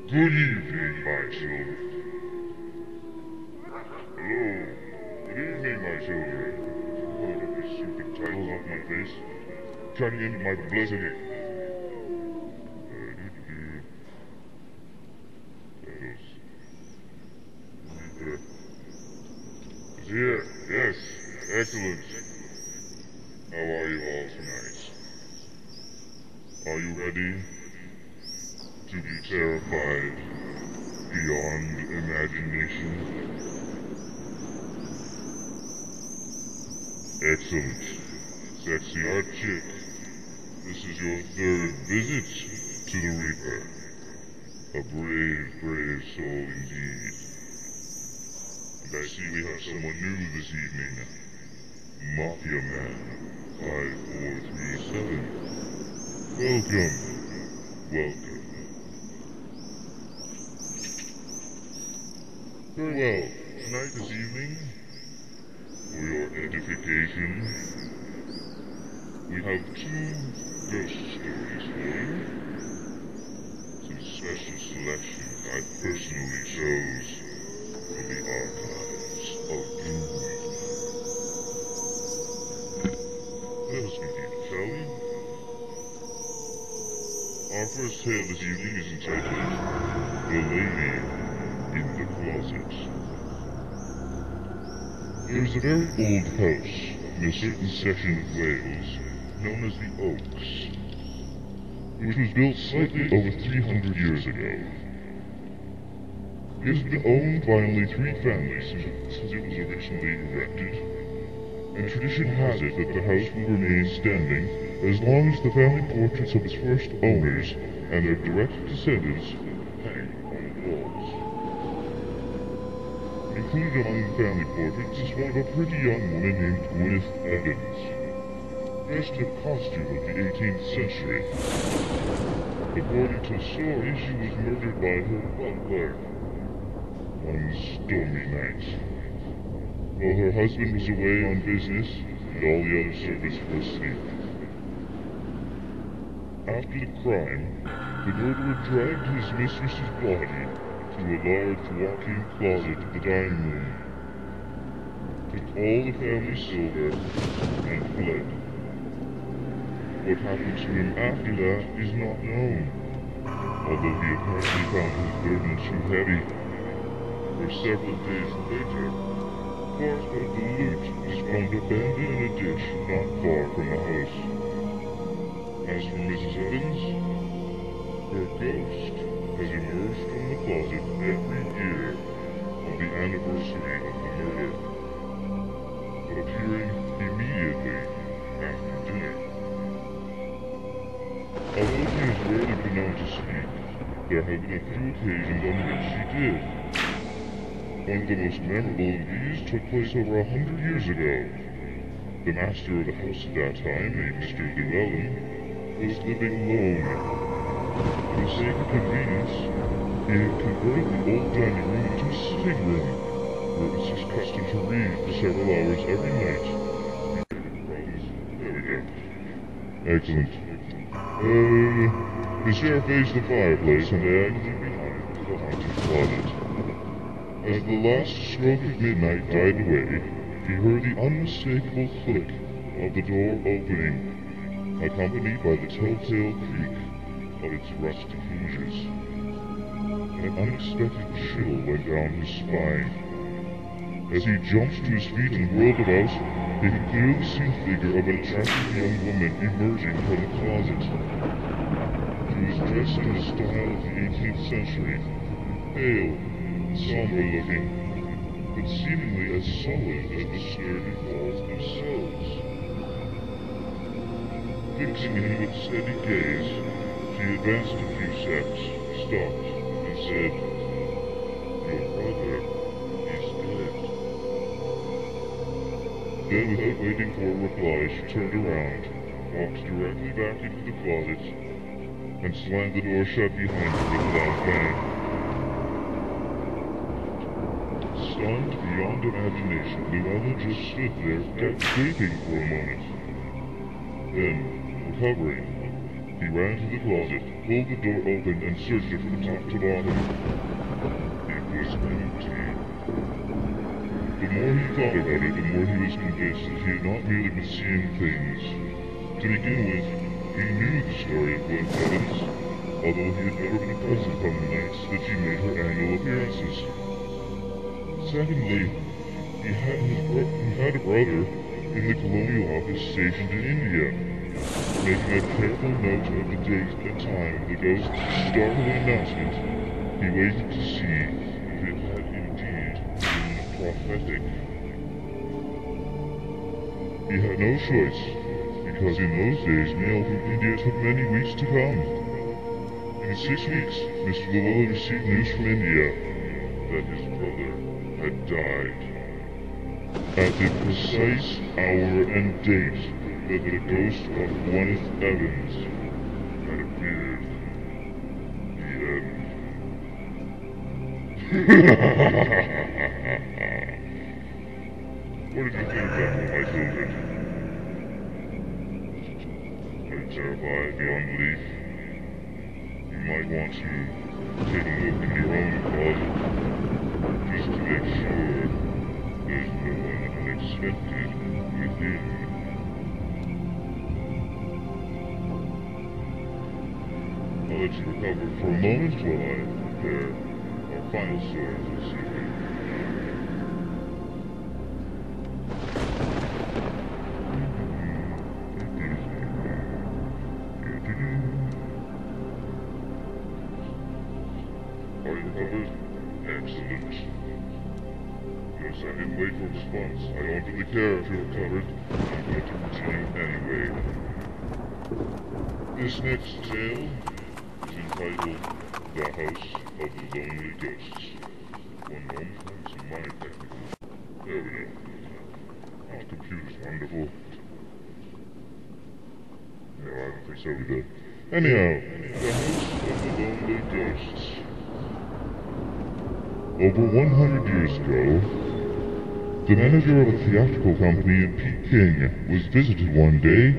Good evening, my children. Hello. Good evening, my children. Look at these stupid titles off my face. Trying to end my blessed day. Titles. It's here. Yes. Excellent. How are you all tonight? Are you ready to be terrified beyond imagination? Excellent. Sexy hot chick. This is your third visit to the Reaper. A brave, brave soul indeed. And I see we have someone new this evening. Mafia Man 5437. Welcome. Welcome. Very well. Tonight, this evening, for your edification, we have two ghost stories for you. Some special selections I personally chose from the archives of Doom. Let us begin, shall we? Our first tale this evening is entitled The Lady in the Closet. There is a very old house in a certain section of Wales known as the Oaks, which was built slightly over 300 years ago. It has been owned by only 3 families since it was originally erected, and tradition has it that the house will remain standing as long as the family portraits of its first owners and their direct descendants hang on the walls. Included among the family portraits is one of a pretty young woman named Gwyneth Evans, dressed in a costume of the 18th century. According to the story, she was murdered by her butler one stormy night, while her husband was away on business and all the other servants were asleep. After the crime, the murderer dragged his mistress's body to a large walk-in closet in the dining room, took all the family silver, and fled. What happened to him after that is not known, although he apparently found his burden too heavy. For several days later, part of the loot was found abandoned in a ditch not far from the house. As for Mrs. Evans, her ghost has emerged from the closet every year on the anniversary of the murder, appearing immediately after dinner. Although she has rarely been known to speak, there have been a few occasions on which she did. One of the most memorable of these took place over 100 years ago. The master of the house at that time, a Mr. Llewellyn, was living alone. For the sake of convenience, he had converted the old dining room into a sitting room, where it was his custom to read for several hours every night. There we go. Excellent. The chair faced the fireplace and diagonally behind the haunted closet. As the last stroke of midnight died away, he heard the unmistakable click of the door opening, accompanied by the telltale creak of its rusty hinges. An unexpected chill went down his spine. As he jumped to his feet and whirled about, he could clearly see the figure of an attractive young woman emerging from the closet. She was dressed in the style of the 18th century, pale, somber-looking, but seemingly as solid as the sturdy walls themselves. Fixing him with steady gaze, she advanced a few steps, stopped, and said, "Your brother is dead." Then, without waiting for a reply, she turned around, walked directly back into the closet, and slammed the door shut behind her with a loud bang. Stunned beyond imagination, Llewellyn just stood there, gaping for a moment. Then, recovering, He ran to the closet, pulled the door open, and searched it from top to bottom. It was empty. The more he thought about it, the more he was convinced that he had not merely been seeing things. To begin with, he knew the story of Gwen Evans, although he had never been present on the nights that she made her annual appearances. Secondly, he had a brother in the colonial office stationed in India. Making a careful note of the date and time of the ghost's startling announcement, he waited to see if it had indeed been prophetic. He had no choice, because in those days mail from India took many weeks to come. In 6 weeks, Mr. Llewellyn received news from India that his brother had died. At the precise hour and date that the ghost of Gwyneth Evans had appeared. The end. What did you think of that when I told it? Are you terrified beyond belief? You might want to take a look in your own closet, just to make sure there's no one unexpected within. I'll let you recover for a moment while I prepare our final story for this evening. Are you recovered? Excellent. Yes, I didn't wait for a response. I don't really care if you're recovered. I'm going to continue anyway. This next tale is entitled The House of the Lonely Ghosts. One moment, some minor technical. There we go. Oh, the computer's wonderful. No, I don't think so either. Anyhow, The House of the Lonely Ghosts. Over 100 years ago, the manager of a theatrical company in Peking was visited one day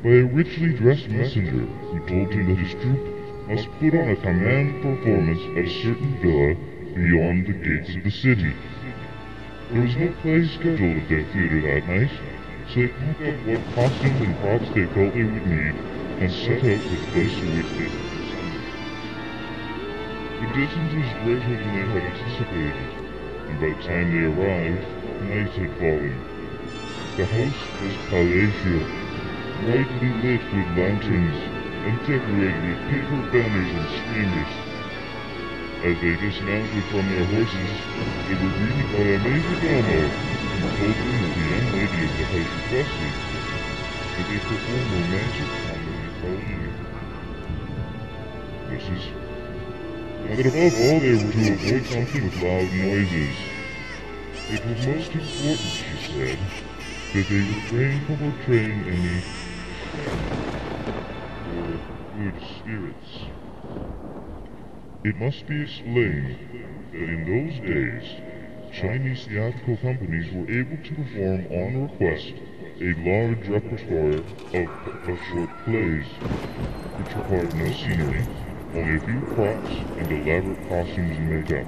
by a richly dressed messenger who told him that his troupe must put on a command performance at a certain villa beyond the gates of the city. There was no play scheduled at their theater that night, so they packed up what costumes and props they felt they would need and set out for the place to which they had descended. The distance was greater than they had anticipated, and by the time they arrived, night had fallen. The house was palatial, brightly lit with lanterns, and decorated with paper banners and streamers. As they dismounted from their horses, they were greeted by a majordomo who told them that the young lady of the house requested that they perform romantic comedy only. And that above all they were to avoid something with loud noises. It was most important, she said, that they refrain from portraying any or good spirits. It must be explained that in those days, Chinese theatrical companies were able to perform on request a large repertoire of short plays, which required no scenery, only a few props and elaborate costumes and makeup.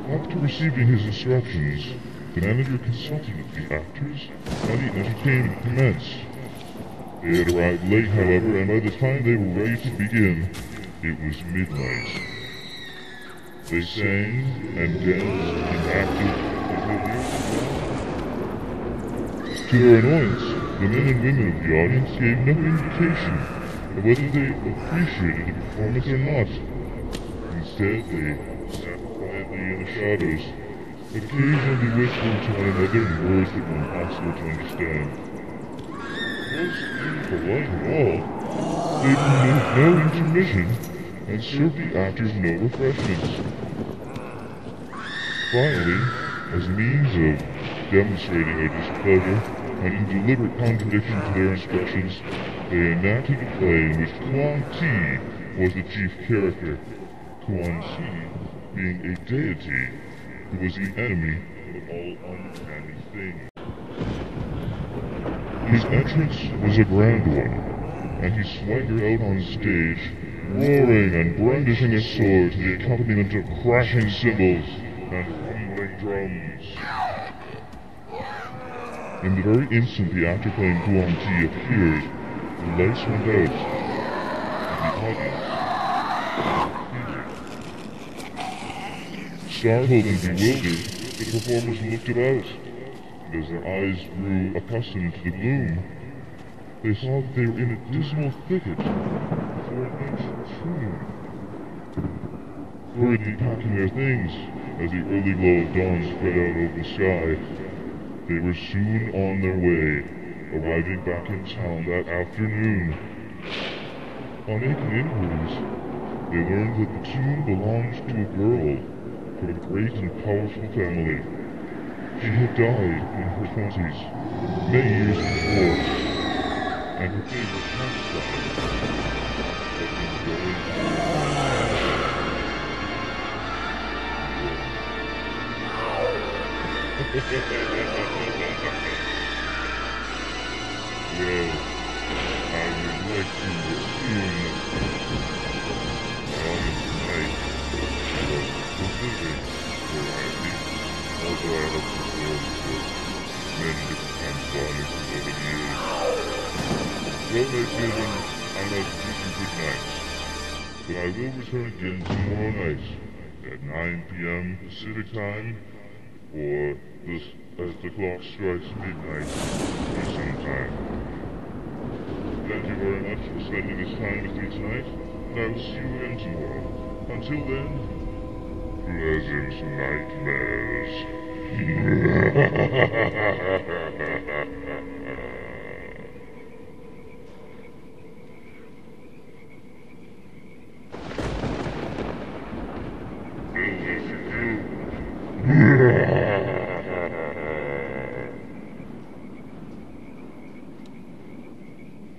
After receiving his instructions, the manager consulted with the actors, and the entertainment commenced. They had arrived late, however, and by the time they were ready to begin, it was midnight. They sang and danced and acted until near to their annoyance, the men and women of the audience gave no indication of whether they appreciated the performance or not. Instead, they sat quietly in the shadows, occasionally whispering to one another in words that were impossible to understand. Most impolite of all, they permitted no intermission and served the actors no refreshments. Finally, as a means of demonstrating their displeasure and in deliberate contradiction to their instructions, they enacted a play in which Kuan Ti was the chief character, Kuan Ti being a deity who was the enemy of all uncanny things. His entrance was a grand one, and he swaggered out on stage, roaring and brandishing his sword to the accompaniment of crashing cymbals and rumbling drums. In the very instant the actor playing Guan Ji appeared, the lights went out, and the audience appeared. Startled and bewildered, the performers looked about, and as their eyes grew accustomed to the gloom, they saw that they were in a dismal thicket before an ancient tomb. Hurriedly packing their things, as the early glow of dawn spread out over the sky, they were soon on their way, arriving back in town that afternoon. On making inquiries, they learned that the tomb belonged to a girl from a great and powerful family. She had died in her 20s, many years before, and her favorite pastime had been going Well, I would like to assume that the audience tonight was specific variety, although I have performed for many different kinds of audiences over the years. Well, my children, I'd like to wish you good night, but I will return again tomorrow night at 9 p.m. Pacific Time, or as the clock strikes midnight Eastern Time. Thank you very much for spending this time with me tonight, and I will see you again tomorrow. Until then, pleasant nightmares.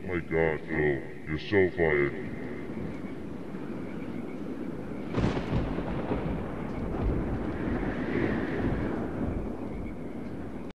Oh my God, Phil, you're so fired.